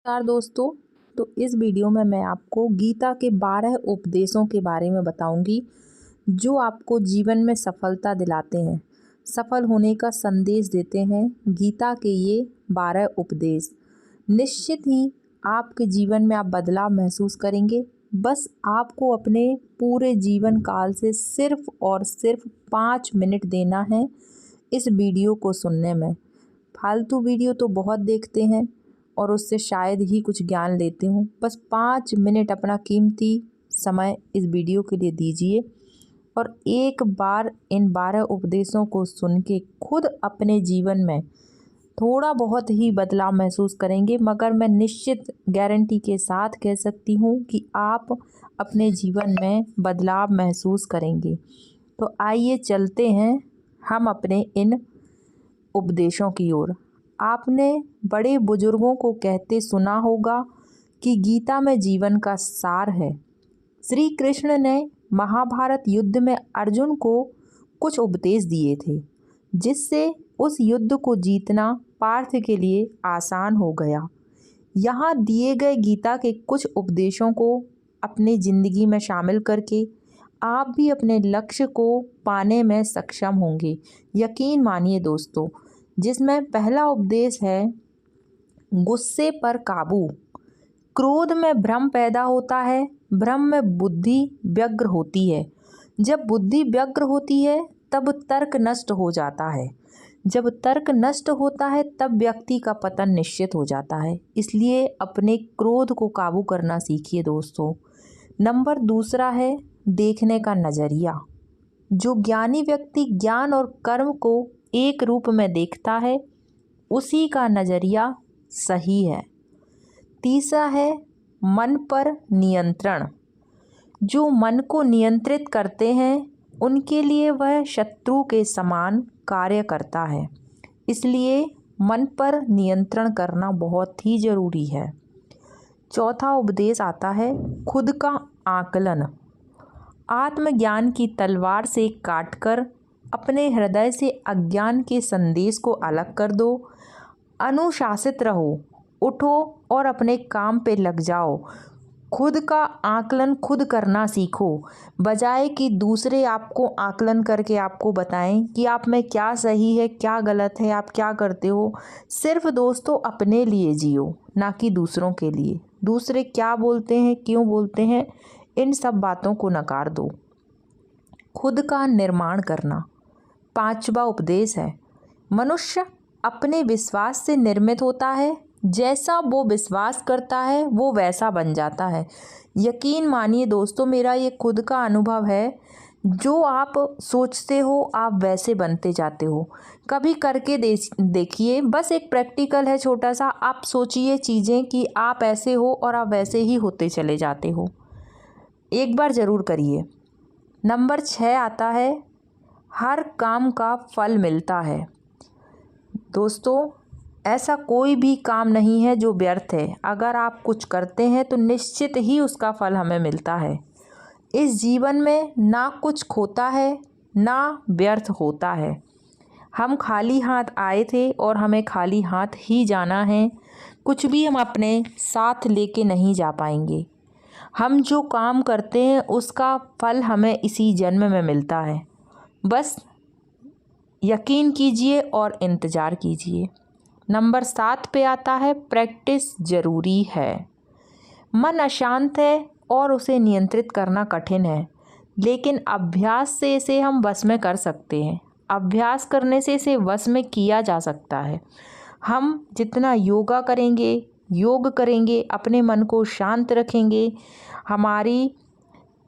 नमस्कार दोस्तों। तो इस वीडियो में मैं आपको गीता के 12 उपदेशों के बारे में बताऊंगी जो आपको जीवन में सफलता दिलाते हैं, सफल होने का संदेश देते हैं। गीता के ये 12 उपदेश निश्चित ही आपके जीवन में आप बदलाव महसूस करेंगे। बस आपको अपने पूरे जीवन काल से सिर्फ और सिर्फ 5 मिनट देना है इस वीडियो को सुनने में। फालतू वीडियो तो बहुत देखते हैं और उससे शायद ही कुछ ज्ञान लेते हूँ। बस 5 मिनट अपना कीमती समय इस वीडियो के लिए दीजिए और एक बार इन 12 उपदेशों को सुन के खुद अपने जीवन में थोड़ा बहुत ही बदलाव महसूस करेंगे। मगर मैं निश्चित गारंटी के साथ कह सकती हूँ कि आप अपने जीवन में बदलाव महसूस करेंगे। तो आइए चलते हैं हम अपने इन उपदेशों की ओर। आपने बड़े बुजुर्गों को कहते सुना होगा कि गीता में जीवन का सार है। श्री कृष्ण ने महाभारत युद्ध में अर्जुन को कुछ उपदेश दिए थे जिससे उस युद्ध को जीतना पार्थ के लिए आसान हो गया। यहाँ दिए गए गीता के कुछ उपदेशों को अपनी ज़िंदगी में शामिल करके आप भी अपने लक्ष्य को पाने में सक्षम होंगे। यकीन मानिए दोस्तों, जिसमें पहला उपदेश है गुस्से पर काबू। क्रोध में भ्रम पैदा होता है, भ्रम में बुद्धि व्यग्र होती है। जब बुद्धि व्यग्र होती है तब तर्क नष्ट हो जाता है। जब तर्क नष्ट होता है तब व्यक्ति का पतन निश्चित हो जाता है। इसलिए अपने क्रोध को काबू करना सीखिए दोस्तों। नंबर दूसरा है देखने का नज़रिया। जो ज्ञानी व्यक्ति ज्ञान और कर्म को एक रूप में देखता है उसी का नज़रिया सही है। तीसरा है मन पर नियंत्रण। जो मन को नियंत्रित करते हैं उनके लिए वह शत्रु के समान कार्य करता है। इसलिए मन पर नियंत्रण करना बहुत ही ज़रूरी है। चौथा उपदेश आता है खुद का आकलन। आत्मज्ञान की तलवार से काटकर अपने हृदय से अज्ञान के संदेश को अलग कर दो। अनुशासित रहो, उठो और अपने काम पे लग जाओ। खुद का आकलन खुद करना सीखो, बजाय कि दूसरे आपको आकलन करके आपको बताएं कि आप में क्या सही है क्या गलत है, आप क्या करते हो। सिर्फ दोस्तों अपने लिए जियो, ना कि दूसरों के लिए। दूसरे क्या बोलते हैं क्यों बोलते हैं इन सब बातों को नकार दो। खुद का निर्माण करना। पांचवा उपदेश है मनुष्य अपने विश्वास से निर्मित होता है। जैसा वो विश्वास करता है वो वैसा बन जाता है। यकीन मानिए दोस्तों, मेरा ये खुद का अनुभव है। जो आप सोचते हो आप वैसे बनते जाते हो। कभी करके देखिए, बस एक प्रैक्टिकल है छोटा सा। आप सोचिए चीज़ें कि आप ऐसे हो और आप वैसे ही होते चले जाते हो। एक बार ज़रूर करिए। नंबर 6 आता है हर काम का फल मिलता है। दोस्तों ऐसा कोई भी काम नहीं है जो व्यर्थ है। अगर आप कुछ करते हैं तो निश्चित ही उसका फल हमें मिलता है। इस जीवन में ना कुछ खोता है ना व्यर्थ होता है। हम खाली हाथ आए थे और हमें खाली हाथ ही जाना है। कुछ भी हम अपने साथ लेके नहीं जा पाएंगे। हम जो काम करते हैं उसका फल हमें इसी जन्म में मिलता है। बस यकीन कीजिए और इंतज़ार कीजिए। नंबर 7 पे आता है प्रैक्टिस ज़रूरी है। मन अशांत है और उसे नियंत्रित करना कठिन है, लेकिन अभ्यास से इसे हम वश में कर सकते हैं। अभ्यास करने से इसे वश में किया जा सकता है। हम जितना योगा करेंगे, योग करेंगे, अपने मन को शांत रखेंगे, हमारी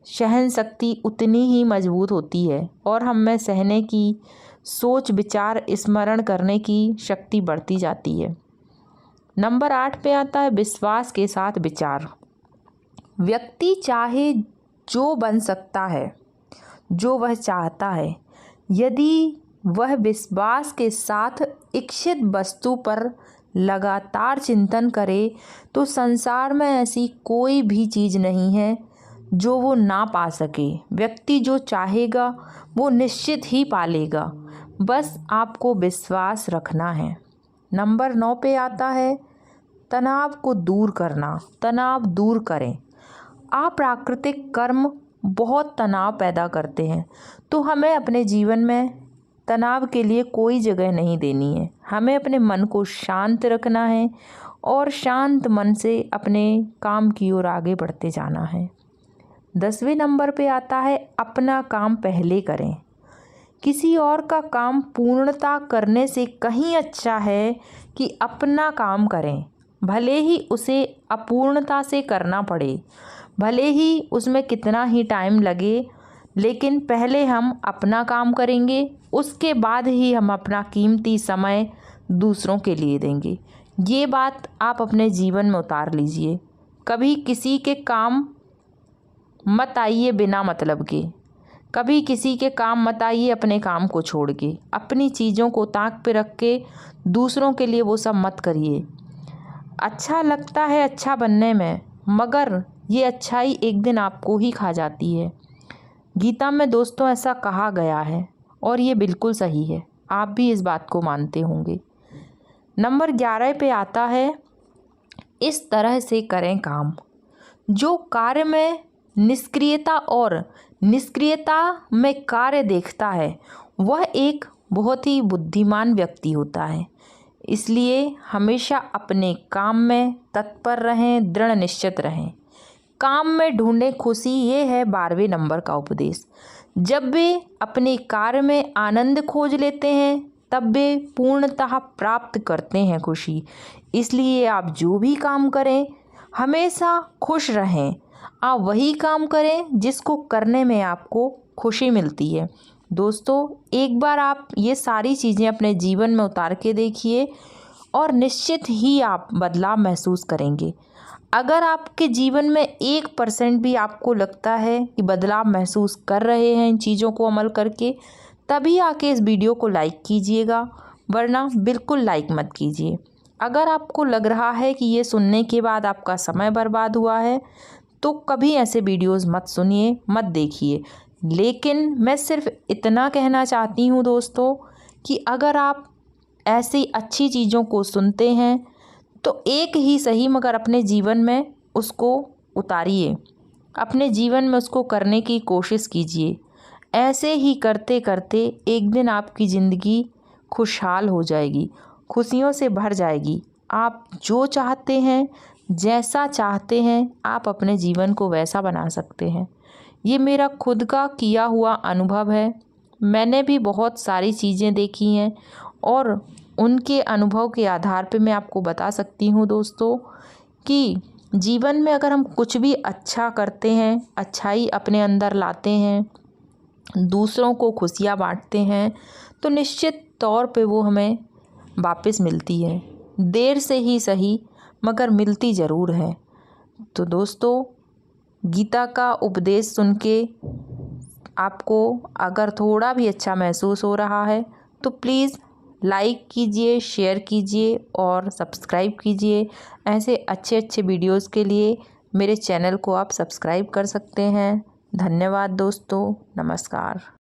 सहन शक्ति उतनी ही मजबूत होती है और हम में सहने की, सोच विचार स्मरण करने की शक्ति बढ़ती जाती है। नंबर 8 पे आता है विश्वास के साथ विचार। व्यक्ति चाहे जो बन सकता है जो वह चाहता है, यदि वह विश्वास के साथ इच्छित वस्तु पर लगातार चिंतन करे तो संसार में ऐसी कोई भी चीज़ नहीं है जो वो ना पा सके। व्यक्ति जो चाहेगा वो निश्चित ही पालेगा। बस आपको विश्वास रखना है। नंबर 9 पे आता है तनाव को दूर करना, तनाव दूर करें। अप्राकृतिक कर्म बहुत तनाव पैदा करते हैं, तो हमें अपने जीवन में तनाव के लिए कोई जगह नहीं देनी है। हमें अपने मन को शांत रखना है और शांत मन से अपने काम की ओर आगे बढ़ते जाना है। 10वें नंबर पे आता है अपना काम पहले करें। किसी और का काम पूर्णता करने से कहीं अच्छा है कि अपना काम करें, भले ही उसे अपूर्णता से करना पड़े, भले ही उसमें कितना ही टाइम लगे, लेकिन पहले हम अपना काम करेंगे, उसके बाद ही हम अपना कीमती समय दूसरों के लिए देंगे। ये बात आप अपने जीवन में उतार लीजिए। कभी किसी के काम मत आइए बिना मतलब के, कभी किसी के काम मत आइए अपने काम को छोड़ के। अपनी चीज़ों को ताक पे रख के दूसरों के लिए वो सब मत करिए। अच्छा लगता है अच्छा बनने में, मगर ये अच्छाई एक दिन आपको ही खा जाती है। गीता में दोस्तों ऐसा कहा गया है और ये बिल्कुल सही है, आप भी इस बात को मानते होंगे। नंबर 11 पे आता है इस तरह से करें काम। जो कार्य में निष्क्रियता और निष्क्रियता में कार्य देखता है वह एक बहुत ही बुद्धिमान व्यक्ति होता है। इसलिए हमेशा अपने काम में तत्पर रहें, दृढ़ निश्चित रहें। काम में ढूंढें खुशी, ये है 12वें नंबर का उपदेश। जब वे अपने कार्य में आनंद खोज लेते हैं तब वे पूर्णतः प्राप्त करते हैं खुशी। इसलिए आप जो भी काम करें हमेशा खुश रहें। आप वही काम करें जिसको करने में आपको खुशी मिलती है। दोस्तों, एक बार आप ये सारी चीज़ें अपने जीवन में उतार के देखिए और निश्चित ही आप बदलाव महसूस करेंगे। अगर आपके जीवन में 1% भी आपको लगता है कि बदलाव महसूस कर रहे हैं इन चीज़ों को अमल करके, तभी आके इस वीडियो को लाइक कीजिएगा, वरना बिल्कुल लाइक मत कीजिए। अगर आपको लग रहा है कि ये सुनने के बाद आपका समय बर्बाद हुआ है तो कभी ऐसे वीडियोस मत सुनिए, मत देखिए। लेकिन मैं सिर्फ इतना कहना चाहती हूँ दोस्तों कि अगर आप ऐसी अच्छी चीज़ों को सुनते हैं तो एक ही सही मगर अपने जीवन में उसको उतारिए, अपने जीवन में उसको करने की कोशिश कीजिए। ऐसे ही करते करते एक दिन आपकी ज़िंदगी खुशहाल हो जाएगी, खुशियों से भर जाएगी। आप जो चाहते हैं, जैसा चाहते हैं, आप अपने जीवन को वैसा बना सकते हैं। ये मेरा खुद का किया हुआ अनुभव है। मैंने भी बहुत सारी चीज़ें देखी हैं और उनके अनुभव के आधार पे मैं आपको बता सकती हूँ दोस्तों कि जीवन में अगर हम कुछ भी अच्छा करते हैं, अच्छाई अपने अंदर लाते हैं, दूसरों को खुशियाँ बांटते हैं, तो निश्चित तौर पे वो हमें वापस मिलती है। देर से ही सही मगर मिलती ज़रूर है। तो दोस्तों, गीता का उपदेश सुन के आपको अगर थोड़ा भी अच्छा महसूस हो रहा है तो प्लीज़ लाइक कीजिए, शेयर कीजिए और सब्सक्राइब कीजिए। ऐसे अच्छे अच्छे वीडियोस के लिए मेरे चैनल को आप सब्सक्राइब कर सकते हैं। धन्यवाद दोस्तों, नमस्कार।